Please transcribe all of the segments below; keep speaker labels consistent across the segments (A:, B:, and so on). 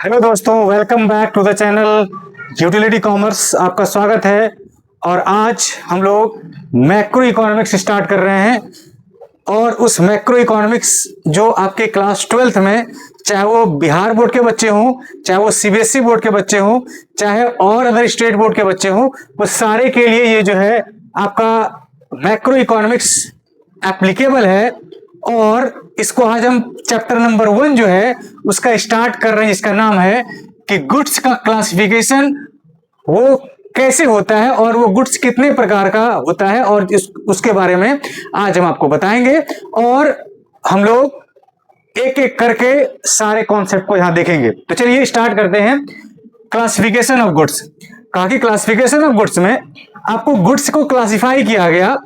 A: Hello दोस्तों, welcome back to the channel utility commerce. आपका स्वागत है। और आज हम लोग मैक्रो इकोनॉमिक्स स्टार्ट कर रहे हैं। और उस मैक्रो इकोनॉमिक्स जो आपके क्लास 12th में, चाहे वो बिहार बोर्ड के बच्चे हों, चाहे वो सीबीएसई बोर्ड के बच्चे हों, चाहे और अदर स्टेट बोर्ड के बच्चे हों, वो सारे के लिए ये जो है आपका मैक्रो इकोनॉमिक्स एप्लीकेबल है। और इसको आज हम चैप्टर नंबर 1 जो है उसका स्टार्ट कर रहे हैं, जिसका नाम है कि गुड्स का क्लासिफिकेशन वो कैसे होता है और वो गुड्स कितने प्रकार का होता है, और उसके बारे में आज हम आपको बताएंगे। और हम लोग एक एक करके सारे कॉन्सेप्ट को यहां देखेंगे। तो चलिए स्टार्ट करते हैं। Classification of goods. कहा कि क्लासिफिकेशन ऑफ गुड्स में आपको गुड्स को क्लासिफाई किया गया,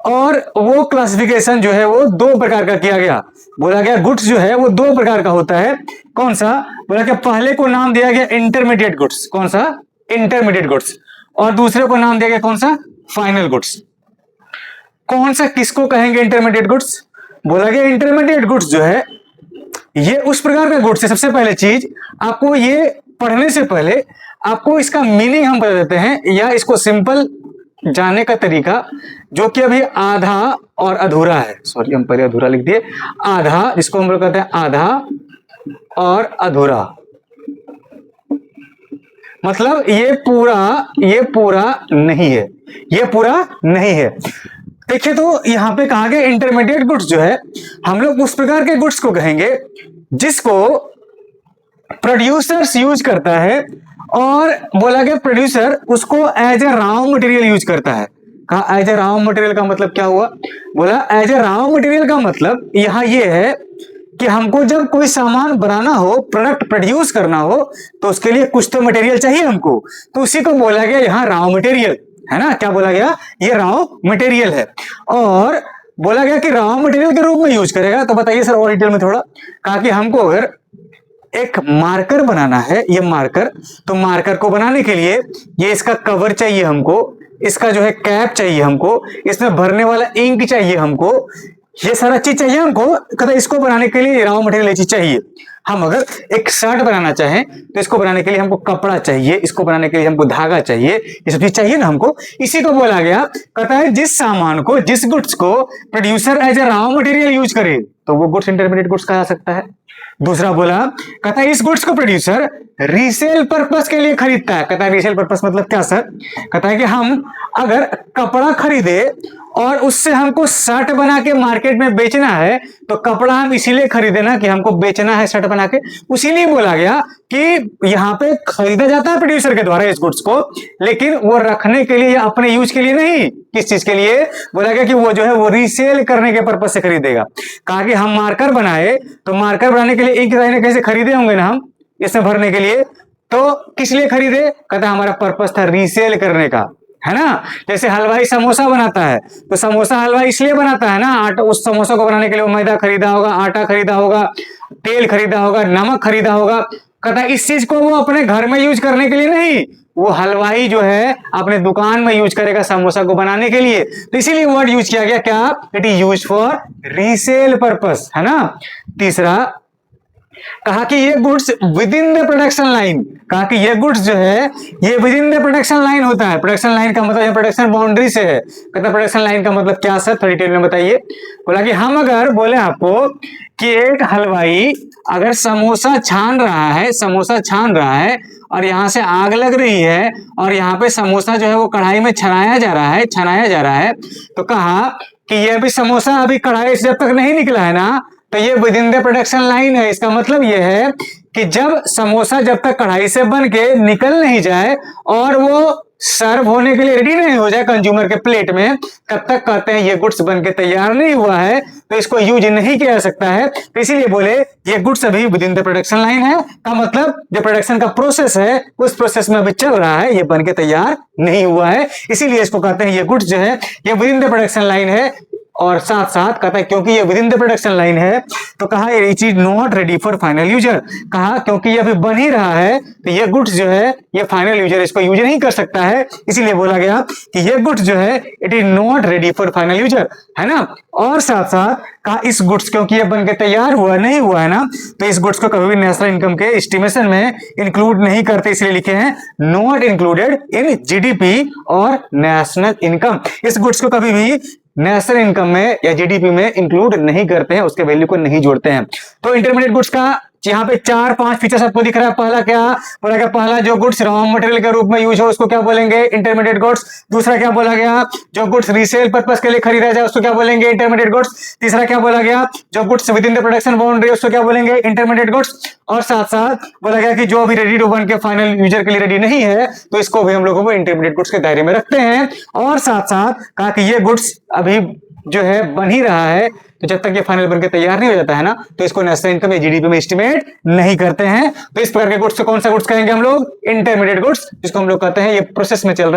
A: और वो क्लासिफिकेशन जो है वो दो प्रकार का किया गया। बोला गया गुड्स जो है वो दो प्रकार का होता है। कौन सा? बोला गया पहले को नाम दिया गया इंटरमीडिएट गुड्स। कौन सा? Intermediate goods. और दूसरे को नाम दिया गया कौन सा? Final goods. कौन सा किसको कहेंगे इंटरमीडिएट गुड्स? बोला गया इंटरमीडिएट गुड्स जो है ये उस प्रकार का गुड्स है। सबसे पहले चीज आपको ये पढ़ने से पहले आपको इसका मीनिंग हम बता देते हैं, या इसको सिंपल जानने का तरीका, जो कि अभी आधा और अधूरा है। सॉरी, हम पहले अधूरा लिख दिए। आधा, जिसको हम लोग कहते हैं आधा और अधूरा, मतलब ये पूरा नहीं है, ये पूरा नहीं है। देखिए, तो यहां पे कहा गया इंटरमीडिएट गुड्स जो है हम लोग उस प्रकार के गुड्स को कहेंगे जिसको प्रोड्यूसर्स यूज करता है, और बोला गया प्रोड्यूसर उसको as a raw material use करता है। कहा एज ए रॉ मटेरियल का मतलब क्या हुआ? बोला एज ए रॉ मटेरियल का मतलब यहां ये है कि हमको जब कोई सामान बनाना हो, प्रोडक्ट प्रोड्यूस करना हो, तो उसके लिए कुछ तो मटेरियल चाहिए हमको। तो उसी को बोला गया यहाँ रॉ मटेरियल है ना। क्या बोला गया? ये रॉ मटेरियल है। और बोला गया कि रॉ मटेरियल के रूप में यूज करेगा। तो बताइए सर और डिटेल में थोड़ा। कहा कि हमको अगर एक मार्कर बनाना है, ये मार्कर, तो मार्कर को बनाने के लिए ये इसका कवर चाहिए हमको, इसका जो है कैप चाहिए हमको, इसमें भरने वाला इंक चाहिए हमको, ये सारा चीज चाहिए हमको। कहता इसको बनाने के लिए रॉ मटेरियल ये चीज चाहिए। हम अगर एक शर्ट बनाना चाहें तो इसको बनाने के लिए हमको कपड़ा चाहिए, इसको बनाने के लिए हमको धागा चाहिए, ये सब चीज चाहिए ना हमको। इसी को बोला गया, कहता है जिस सामान को, जिस गुड्स को producer as a raw material use करे तो वो गुड्स इंटरमीडिएट गुड्स कहा जा सकता है। दूसरा बोला, कहता है इस गुड्स को प्रोड्यूसर रीसेल पर्पस के लिए खरीदता है। कहता है रीसेल पर्पस मतलब क्या सर? कहता है कि हम अगर कपड़ा खरीदे और उससे हमको शर्ट बना के मार्केट में बेचना है, तो कपड़ा हम इसीलिए खरीदे ना कि हमको बेचना है शर्ट बना के। उसीलिए बोला गया कि यहाँ पे खरीदा जाता है प्रोड्यूसर के द्वारा इस गुड्स को, लेकिन वो रखने के लिए या अपने यूज के लिए नहीं। किस चीज के लिए? बोला गया कि वो जो है वो रीसेल करने के पर्पस से खरीदेगा। कहा कि हम मार्कर बनाए तो मार्कर बनाने के लिए इंक कैसे खरीदे होंगे ना हम, इसमें भरने के लिए। तो किस लिए खरीदे? कहता हमारा पर्पस था रीसेल करने का, है ना। जैसे हलवाई समोसा बनाता है तो समोसा हलवाई इसलिए बनाता है ना, आटा, उस समोसा को बनाने के लिए वो मैदा खरीदा होगा, आटा खरीदा होगा, तेल खरीदा होगा, नमक खरीदा होगा। कहता है इस चीज को वो अपने घर में यूज करने के लिए नहीं, वो हलवाई जो है अपने दुकान में यूज करेगा समोसा को बनाने के लिए। तो इसीलिए वर्ड यूज किया गया क्या? It is use for resale purpose, है ना। तीसरा कहा कि ये goods with in the production line. कहा कि ये गुड्स जो है ये with in the production line होता है। प्रोडक्शन लाइन का मतलब प्रोडक्शन बाउंड्री से है। कहता प्रोडक्शन लाइन का मतलब क्या सर? थोड़ी डिटेल में बताइए। बोला कि हम अगर बोले आपको कि एक हलवाई अगर समोसा छान रहा है और यहाँ से आग लग रही है और यहाँ पे समोसा जो है वो कढ़ाई में छनाया जा रहा है, तो कहा कि ये अभी समोसा अभी कढ़ाई से जब तक नहीं निकला है ना, तो ये with in the production line है। इसका मतलब ये है कि जब समोसा जब तक कढ़ाई से बन के निकल नहीं जाए और वो सर्व होने के लिए रेडी नहीं हो जाए कंज्यूमर के प्लेट में, तब तक कहते हैं ये गुड्स बन के तैयार नहीं हुआ है, तो इसको यूज नहीं किया जा सकता है। तो इसीलिए बोले ये गुड्स अभी with in the production line है। का मतलब जो प्रोडक्शन का प्रोसेस है उस प्रोसेस में अभी चल रहा है, ये बन के तैयार नहीं हुआ है, इसीलिए इसको कहते हैं ये गुड्स जो है ये with in the production line है। और साथ साथ कहता है क्योंकि ये with in the production line है तो कहा it is not ready for final user, कहा क्योंकि ये अभी बन ही रहा है तो ये गुड्स जो है ये फाइनल यूजर इसको यूज नहीं कर सकता है, इसीलिए बोला गया कि ये गुड्स जो है it is not ready for final user, है ना। और साथ साथ कहा इस गुड्स क्योंकि ये बन के तैयार हुआ नहीं हुआ है ना तो इस गुड्स को कभी भी नेशनल इनकम के एस्टिमेशन में इंक्लूड नहीं करते, इसलिए लिखे हैं नॉट इंक्लूडेड इन जीडीपी और नेशनल इनकम। इस गुड्स को कभी भी नेशनल इनकम में या जीडीपी में इंक्लूड नहीं करते हैं, उसके वैल्यू को नहीं जोड़ते हैं। तो इंटरमीडिएट गुड्स का यहाँ पे 4-5 फीचर्स आपको दिख रहा है। पहला क्या बोला गया, पहला जो गुड्स रॉ मटेरियल के रूप में यूज हो उसको क्या बोलेंगे, इंटरमीडिएट गुड्स। दूसरा क्या बोला गया, जो गुड्स रीसेल पर्पस के लिए खरीदा जाए उसको क्या बोलेंगे, इंटरमीडिएट गुड्स। तीसरा क्या बोला गया, जो goods with in the production boundary उसको क्या बोलेंगे, इंटरमीडिएट गुड्स। और साथ साथ बोला गया कि जो अभी रेडी टू बन के फाइनल यूजर के लिए रेडी नहीं है तो इसको भी हम लोगों को इंटरमीडिएट गुड्स के दायरे में रखते हैं। और साथ साथ कहा कि ये गुड्स अभी जो है बन ही रहा है तो जब तक ये फाइनल बनकर तैयार नहीं हो जाता है ना तो इसको नेशनल इनकम या जीडीपी में एस्टिमेट नहीं करते हैं। तो इस प्रकार के गुड्स को कौन सा गुड्स कहेंगे हम लोग, इंटरमीडिएट गुड्स, जिसको हम लोग कहते हैं ये प्रोसेस में चल रहा है।